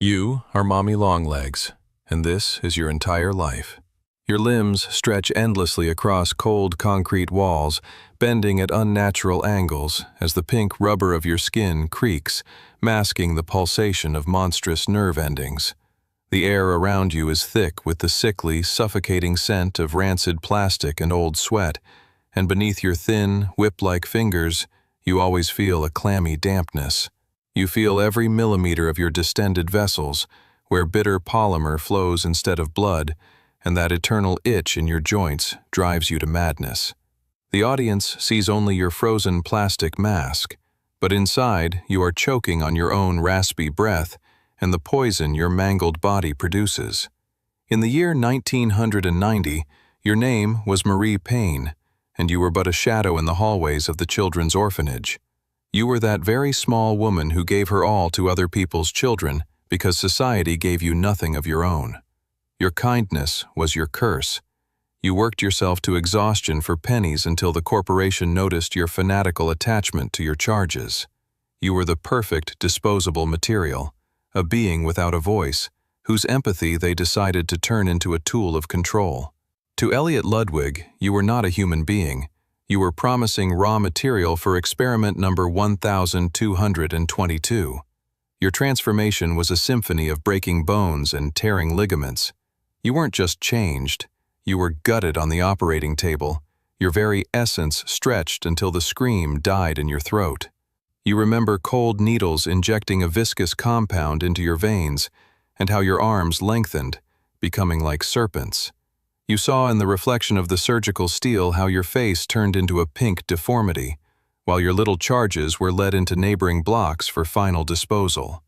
You are Mommy Long Legs, and this is your entire life. Your limbs stretch endlessly across cold concrete walls, bending at unnatural angles as the pink rubber of your skin creaks, masking the pulsation of monstrous nerve endings. The air around you is thick with the sickly, suffocating scent of rancid plastic and old sweat, and beneath your thin, whip-like fingers, you always feel a clammy dampness. You feel every millimeter of your distended vessels, where bitter polymer flows instead of blood, and that eternal itch in your joints drives you to madness. The audience sees only your frozen plastic mask, but inside you are choking on your own raspy breath and the poison your mangled body produces. In the year 1990, your name was Marie Payne, and you were but a shadow in the hallways of the children's orphanage. You were that very small woman who gave her all to other people's children because society gave you nothing of your own. Your kindness was your curse. You worked yourself to exhaustion for pennies until the corporation noticed your fanatical attachment to your charges. You were the perfect disposable material, a being without a voice, whose empathy they decided to turn into a tool of control. To Elliot Ludwig, you were not a human being. You were promising raw material for experiment number 1222. Your transformation was a symphony of breaking bones and tearing ligaments. You weren't just changed, you were gutted on the operating table, your very essence stretched until the scream died in your throat. You remember cold needles injecting a viscous compound into your veins, and how your arms lengthened, becoming like serpents. You saw in the reflection of the surgical steel how your face turned into a pink deformity, while your little charges were led into neighboring blocks for final disposal.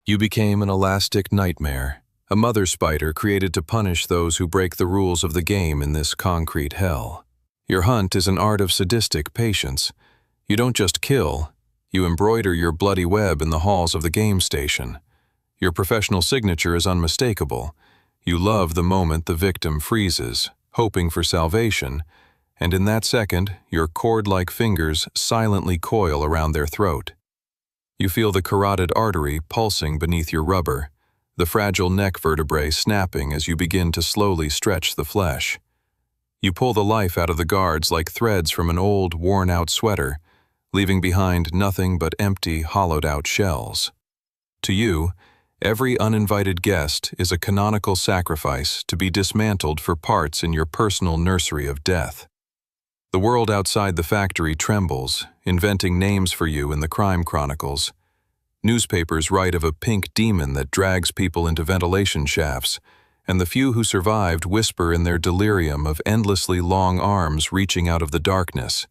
You became an elastic nightmare, a mother spider created to punish those who break the rules of the game in this concrete hell. Your hunt is an art of sadistic patience. You don't just kill, you embroider your bloody web in the halls of the game station. Your professional signature is unmistakable. You love the moment the victim freezes, hoping for salvation, and in that second, your cord-like fingers silently coil around their throat. You feel the carotid artery pulsing beneath your rubber, the fragile neck vertebrae snapping as you begin to slowly stretch the flesh. You pull the life out of the guards like threads from an old, worn-out sweater, leaving behind nothing but empty, hollowed-out shells. To you, every uninvited guest is a canonical sacrifice to be dismantled for parts in your personal nursery of death. The world outside the factory trembles, inventing names for you in the crime chronicles. Newspapers write of a pink demon that drags people into ventilation shafts, and the few who survived whisper in their delirium of endlessly long arms reaching out of the darkness.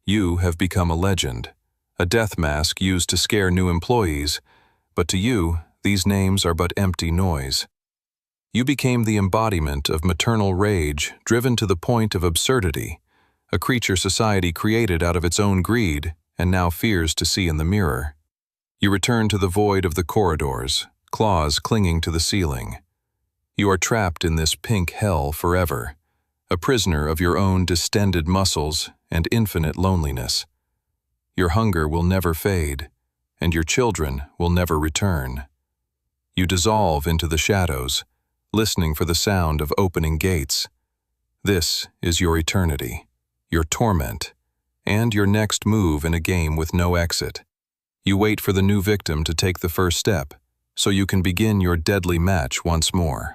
You have become a legend, a death mask used to scare new employees, but to you, these names are but empty noise. You became the embodiment of maternal rage driven to the point of absurdity, a creature society created out of its own greed and now fears to see in the mirror. You return to the void of the corridors, claws clinging to the ceiling. You are trapped in this pink hell forever, a prisoner of your own distended muscles and infinite loneliness. Your hunger will never fade, and your children will never return. You dissolve into the shadows, listening for the sound of opening gates. This is your eternity, your torment, and your next move in a game with no exit. You wait for the new victim to take the first step, so you can begin your deadly match once more.